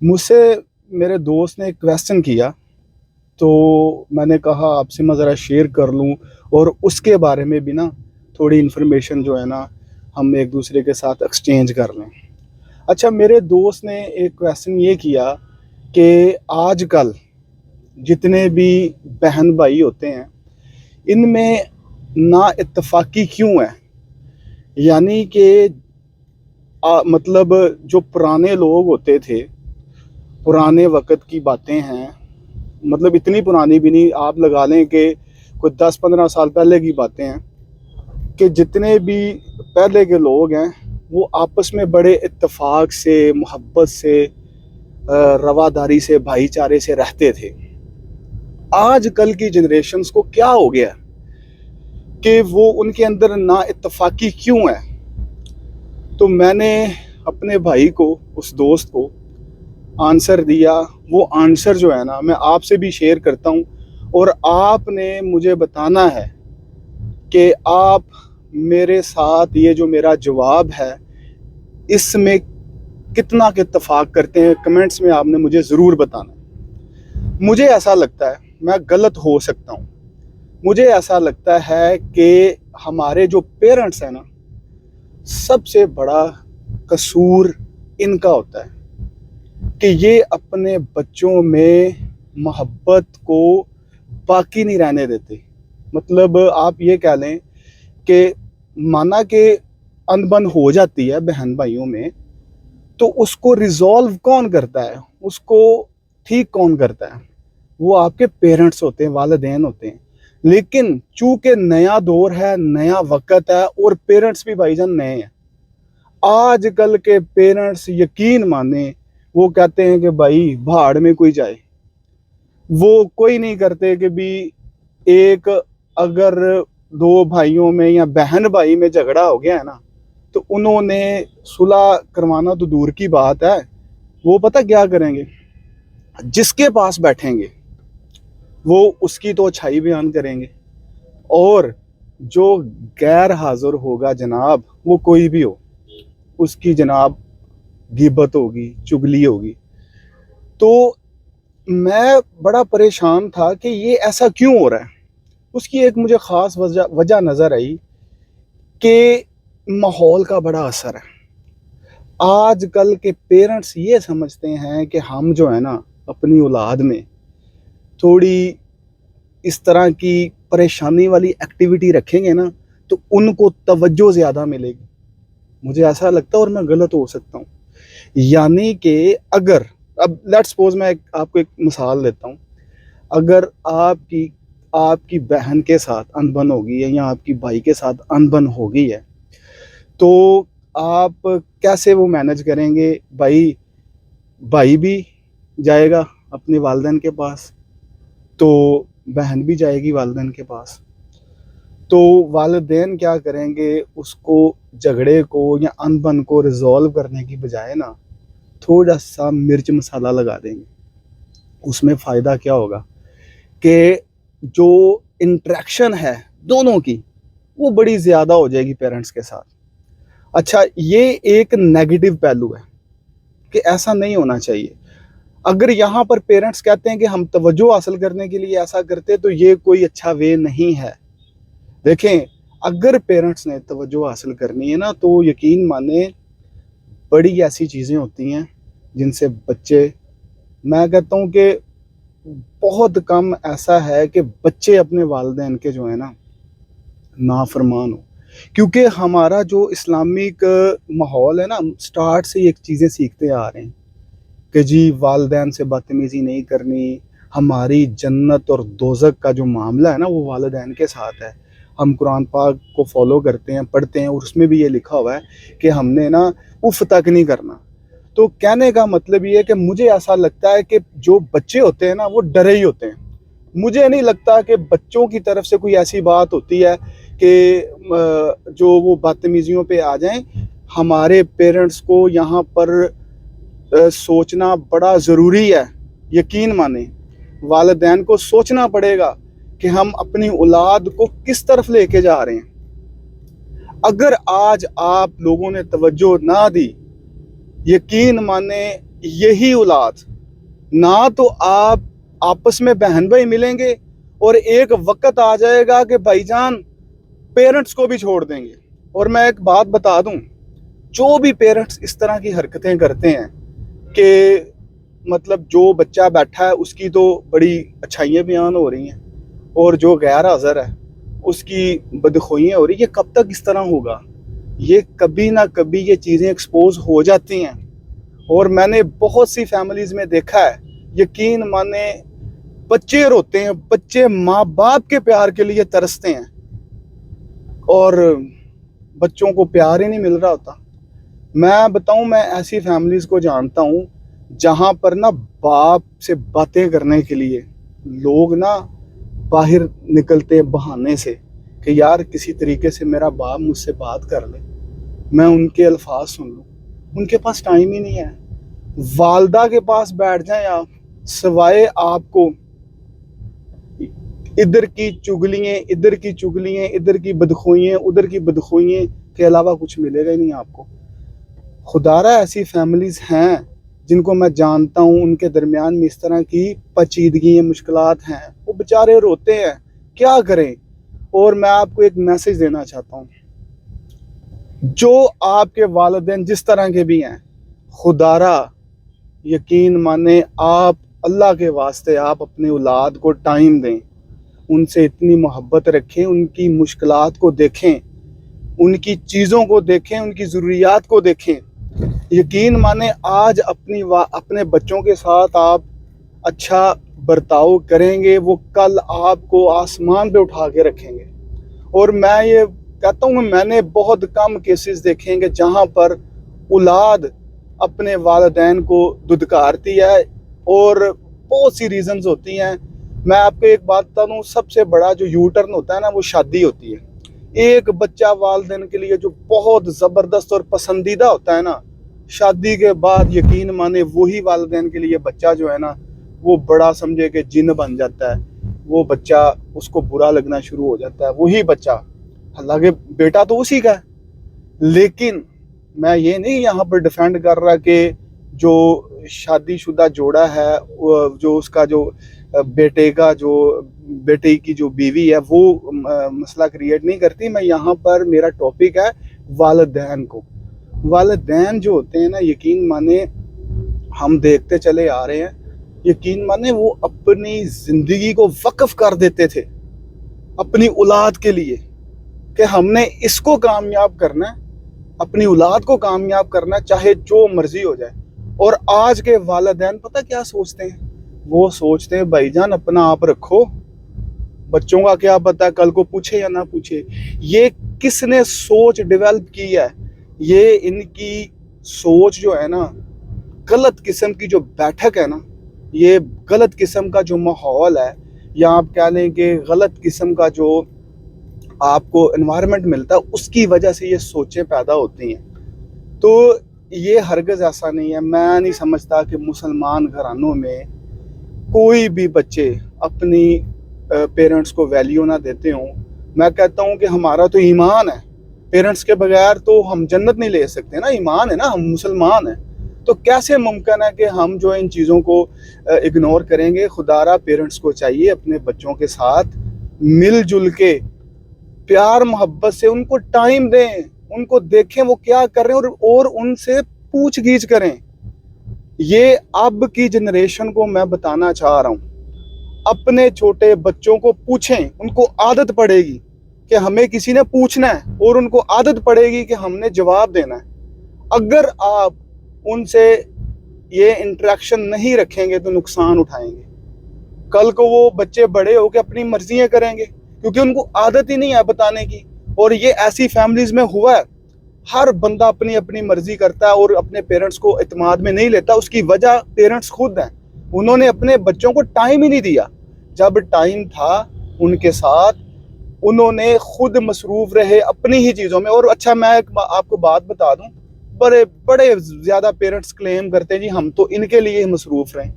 मुझसे मेरे दोस्त ने एक क्वेश्चन किया, तो मैंने कहा आपसे मैं ज़रा शेयर कर लूँ और उसके बारे में भी ना थोड़ी इन्फॉर्मेशन जो है ना हम एक दूसरे के साथ एक्सचेंज कर लें। अच्छा, मेरे दोस्त ने एक क्वेश्चन ये किया कि आजकल जितने भी बहन भाई होते हैं, इनमें नाइत्तेफाकी क्यों है? यानी कि मतलब जो पुराने लोग होते थे, पुराने वक़्त की बातें हैं, मतलब इतनी पुरानी भी नहीं, आप लगा लें कि कोई 10-15 साल पहले की बातें हैं कि जितने भी पहले के लोग हैं वो आपस में बड़े इत्तेफाक से, मोहब्बत से, रवादारी से, भाईचारे से रहते थे। आजकल की जनरेशन्स को क्या हो गया कि वो उनके अंदर नाइत्तेफाकी क्यों है? तो मैंने अपने भाई को, उस दोस्त को आंसर दिया। वो आंसर जो है ना मैं आपसे भी शेयर करता हूँ और आपने मुझे बताना है कि आप मेरे साथ ये जो मेरा जवाब है इसमें कितना के इत्तेफाक करते हैं। कमेंट्स में आपने मुझे ज़रूर बताना है। मुझे ऐसा लगता है, मैं गलत हो सकता हूँ, मुझे ऐसा लगता है कि हमारे जो पेरेंट्स हैं ना, सबसे बड़ा कसूर इनका होता है कि ये अपने बच्चों में मोहब्बत को बाकी नहीं रहने देते। मतलब आप ये कह लें कि माना कि अनबन हो जाती है बहन भाइयों में, तो उसको रिजॉल्व कौन करता है, उसको ठीक कौन करता है? वो आपके पेरेंट्स होते हैं, वालिदैन होते हैं। लेकिन चूंकि नया दौर है, नया वक़्त है और पेरेंट्स भी भाईजान नए हैं। आजकल के पेरेंट्स यकीन माने वो कहते हैं कि भाई भाड़ में कोई जाए। वो कोई नहीं करते कि भी एक अगर दो भाइयों में या बहन भाई में झगड़ा हो गया है ना, तो उन्होंने सुलह करवाना तो दूर की बात है, वो पता क्या करेंगे? जिसके पास बैठेंगे वो उसकी तो अच्छाई बयान करेंगे और जो गैर हाजिर होगा जनाब, वो कोई भी हो, उसकी जनाब गिबत होगी, चुगली होगी। तो मैं बड़ा परेशान था कि ये ऐसा क्यों हो रहा है। उसकी एक मुझे ख़ास वजह नज़र आई कि माहौल का बड़ा असर है। आजकल के पेरेंट्स ये समझते हैं कि हम जो है ना अपनी औलाद में थोड़ी इस तरह की परेशानी वाली एक्टिविटी रखेंगे ना, तो उनको तवज्जो ज़्यादा मिलेगी। मुझे ऐसा लगता है और मैं गलत हो सकता हूँ। यानी कि अगर अब लेट्स सपोज मैं आपको एक मिसाल देता हूँ। अगर आपकी आपकी बहन के साथ अनबन हो गई है या आपकी भाई के साथ अनबन हो गई है, तो आप कैसे वो मैनेज करेंगे? भाई भाई भी जाएगा अपने वालिदैन के पास, तो बहन भी जाएगी वालिदैन के पास। तो वालिदैन क्या करेंगे? उसको, झगड़े को या अनबन को रिजॉल्व करने की बजाय ना थोड़ा सा मिर्च मसाला लगा देंगे। उसमें फ़ायदा क्या होगा कि जो इंटरेक्शन है दोनों की, वो बड़ी ज़्यादा हो जाएगी पेरेंट्स के साथ। अच्छा, ये एक नेगेटिव पहलू है कि ऐसा नहीं होना चाहिए। अगर यहाँ पर पेरेंट्स कहते हैं कि हम तवज्जो हासिल करने के लिए ऐसा करते, तो ये कोई अच्छा वे नहीं है। देखें, अगर पेरेंट्स ने तवज्जो हासिल करनी है ना, तो यकीन माने बड़ी ऐसी चीज़ें होती हैं जिनसे बच्चे, मैं कहता हूँ कि बहुत कम ऐसा है कि बच्चे अपने वालिदैन के जो है ना नाफरमान हो। क्योंकि हमारा जो इस्लामिक माहौल है ना, स्टार्ट से ये चीज़ें सीखते आ रहे हैं कि जी वालिदैन से बदतमीज़ी नहीं करनी। हमारी जन्नत और दोज़ख का जो मामला है ना, वो वालिदैन के साथ है। हम कुरान पाक को फॉलो करते हैं, पढ़ते हैं और उसमें भी ये लिखा हुआ है कि हमने ना उफ़ तक नहीं करना। तो कहने का मतलब ये है कि मुझे ऐसा लगता है कि जो बच्चे होते हैं ना, वो डरे ही होते हैं। मुझे नहीं लगता कि बच्चों की तरफ से कोई ऐसी बात होती है कि जो वो बदतमीज़ियों पे आ जाएं। हमारे पेरेंट्स को यहाँ पर सोचना बड़ा ज़रूरी है। यकीन माने वालिदैन को सोचना पड़ेगा कि हम अपनी औलाद को किस तरफ लेके जा रहे हैं। अगर आज आप लोगों ने तवज्जो ना दी, यकीन माने यही औलाद ना तो आप आपस में बहन भाई मिलेंगे और एक वक्त आ जाएगा कि भाईजान पेरेंट्स को भी छोड़ देंगे। और मैं एक बात बता दूं, जो भी पेरेंट्स इस तरह की हरकतें करते हैं कि मतलब जो बच्चा बैठा है उसकी तो बड़ी अच्छाइयाँ बयान हो रही हैं और जो गैर हाज़िर है उसकी बदखुइयाँ हो रही, ये कब तक इस तरह होगा? ये कभी ना कभी ये चीज़ें एक्सपोज हो जाती हैं। और मैंने बहुत सी फैमिलीज़ में देखा है, यकीन माने बच्चे रोते हैं, बच्चे माँ बाप के प्यार के लिए तरसते हैं और बच्चों को प्यार ही नहीं मिल रहा होता। मैं बताऊं, मैं ऐसी फैमिलीज़ को जानता हूं जहां पर ना बाप से बातें करने के लिए लोग ना बाहर निकलते हैं बहाने से कि यार किसी तरीके से मेरा बाप मुझसे बात कर ले, मैं उनके अल्फाज सुन लूं। उनके पास टाइम ही नहीं है। वालदा के पास बैठ जाएं आप, सिवाय आपको इधर की चुगलियाँ, इधर की चुगलियाँ, इधर की बदखुइयाँ, उधर की बदखुइयाँ के अलावा कुछ मिलेगा ही नहीं आपको। खुदारा ऐसी फैमिलीज़ हैं जिनको मैं जानता हूँ, उनके दरमियान में इस तरह की पेचीदगी मुश्किलात हैं, वो बेचारे रोते हैं, क्या करें। और मैं आपको एक मैसेज देना चाहता हूँ, जो आपके वालिदैन जिस तरह के भी हैं, खुदारा यकीन माने आप अल्लाह के वास्ते आप अपने औलाद को टाइम दें, उनसे इतनी मोहब्बत रखें, उनकी मुश्किलात को देखें, उनकी चीज़ों को देखें, उनकी ज़रूरियात को देखें। यकीन माने आज अपने बच्चों के साथ आप अच्छा बर्ताव करेंगे, वो कल आपको आसमान पे उठा के रखेंगे। और मैं ये कहता हूँ, मैंने बहुत कम केसेस देखे हैं कि जहाँ पर औलाद अपने वालिदैन को दुदकारती है, और बहुत सी रीज़न्स होती हैं। मैं आपको एक बात बता दूँ, सबसे बड़ा जो यू टर्न होता है ना, वो शादी होती है। एक बच्चा वालिदैन के लिए जो बहुत ज़बरदस्त और पसंदीदा होता है ना, शादी के बाद यकीन माने वही वालिदैन के लिए बच्चा जो है ना, वो बड़ा समझे कि जिन बन जाता है। वो बच्चा उसको बुरा लगना शुरू हो जाता है, वही बच्चा, हालांकि बेटा तो उसी का है। लेकिन मैं ये नहीं यहाँ पर डिफेंड कर रहा कि जो शादीशुदा जोड़ा है, जो उसका जो बेटे की जो बीवी है वो मसला क्रिएट नहीं करती। मैं यहाँ पर, मेरा टॉपिक है वालिदैन को। वालिदैन जो होते हैं ना, यकीन माने हम देखते चले आ रहे हैं, यकीन माने वो अपनी ज़िंदगी को वक्फ कर देते थे अपनी औलाद के लिए कि हमने इसको कामयाब करना है, अपनी औलाद को कामयाब करना है, चाहे जो मर्जी हो जाए। और आज के वालिदैन पता क्या सोचते हैं? वो सोचते हैं भाईजान अपना आप रखो, बच्चों का क्या पता कल को पूछे या ना पूछे। ये किसने सोच डेवलप की है? ये इनकी सोच जो है ना, गलत किस्म की जो बैठक है ना, ये गलत किस्म का जो माहौल है, या आप कह लें कि गलत किस्म का जो आपको एनवायरनमेंट मिलता है, उसकी वजह से ये सोचें पैदा होती हैं। तो ये हरगिज़ ऐसा नहीं है। मैं नहीं समझता कि मुसलमान घरानों में कोई भी बच्चे अपनी पेरेंट्स को वैल्यू ना देते हों। मैं कहता हूँ कि हमारा तो ईमान है, पेरेंट्स के बगैर तो हम जन्नत नहीं ले सकते ना, ईमान है ना, हम मुसलमान हैं। तो कैसे मुमकिन है कि हम जो इन चीज़ों को इग्नोर करेंगे? खुदारा पेरेंट्स को चाहिए अपने बच्चों के साथ मिलजुल के प्यार मोहब्बत से उनको टाइम दें, उनको देखें वो क्या कर रहे हैं, और उनसे पूछ गीछ करें। ये अब की जनरेशन को मैं बताना चाह रहा हूँ, अपने छोटे बच्चों को पूछें, उनको आदत पड़ेगी कि हमें किसी ने पूछना है, और उनको आदत पड़ेगी कि हमने जवाब देना है। अगर आप उनसे ये इंटरेक्शन नहीं रखेंगे तो नुकसान उठाएंगे। कल को वो बच्चे बड़े होकर अपनी मर्जियां करेंगे, क्योंकि उनको आदत ही नहीं है बताने की। और ये ऐसी फैमिलीज में हुआ है, हर बंदा अपनी अपनी मर्जी करता है और अपने पेरेंट्स को इत्मीनान में नहीं लेता। उसकी वजह पेरेंट्स खुद हैं, उन्होंने अपने बच्चों को टाइम ही नहीं दिया। जब टाइम था उनके साथ, उन्होंने खुद मसरूफ रहे अपनी ही चीज़ों में। और अच्छा, मैं आपको बात बता दूं, बड़े बड़े ज़्यादा पेरेंट्स क्लेम करते हैं जी हम तो इनके लिए ही मसरूफ़ रहें।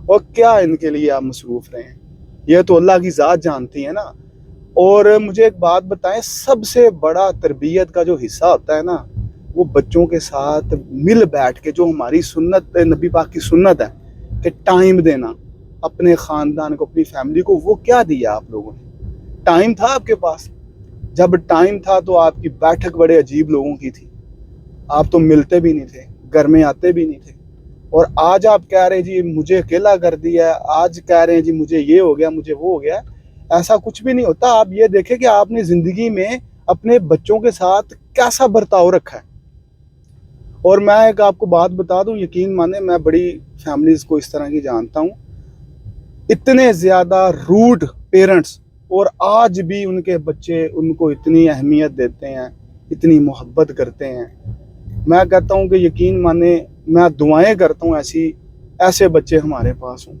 और क्या इनके लिए आप मसरूफ़ रहें? यह तो अल्लाह की ज़ात जानती है ना। और मुझे एक बात बताएं, सबसे बड़ा तरबियत का जो हिस्सा होता है ना, وہ بچوں کے ساتھ مل بیٹھ کے جو ہماری سنت نبی پاک کی سنت ہے کہ ٹائم دینا اپنے خاندان کو اپنی فیملی کو، وہ کیا دیا آپ لوگوں نے؟ ٹائم تھا آپ کے پاس؟ جب ٹائم تھا تو آپ کی بیٹھک بڑے عجیب لوگوں کی تھی، آپ تو ملتے بھی نہیں تھے، گھر میں آتے بھی نہیں تھے، اور آج آپ کہہ رہے جی مجھے اکیلا کر دیا ہے، آج کہہ رہے ہیں جی مجھے یہ ہو گیا مجھے وہ ہو گیا۔ ایسا کچھ بھی نہیں ہوتا۔ آپ یہ دیکھیں کہ آپ نے زندگی میں اپنے بچوں کے ساتھ کیسا برتاؤ رکھا ہے۔ اور میں ایک آپ کو بات بتا دوں، یقین مانیں میں بڑی فیملیز کو اس طرح کی جانتا ہوں، اتنے زیادہ روڈ پیرنٹس، اور آج بھی ان کے بچے ان کو اتنی اہمیت دیتے ہیں، اتنی محبت کرتے ہیں۔ میں کہتا ہوں کہ یقین مانیں میں دعائیں کرتا ہوں ایسے بچے ہمارے پاس ہوں۔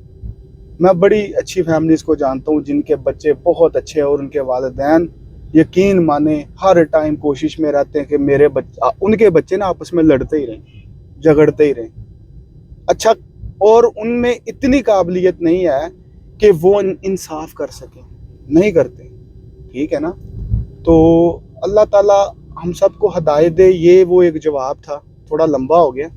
میں بڑی اچھی فیملیز کو جانتا ہوں جن کے بچے بہت اچھے ہیں، اور ان کے والدین یقین مانیں ہر ٹائم کوشش میں رہتے ہیں کہ ان کے بچے نا آپس میں لڑتے ہی رہیں، جھگڑتے ہی رہیں۔ اچھا، اور ان میں اتنی قابلیت نہیں ہے کہ وہ انصاف کر سکیں، نہیں کرتے، ٹھیک ہے نا؟ تو اللہ تعالیٰ ہم سب کو ہدایت دے۔ یہ وہ ایک جواب تھا، تھوڑا لمبا ہو گیا۔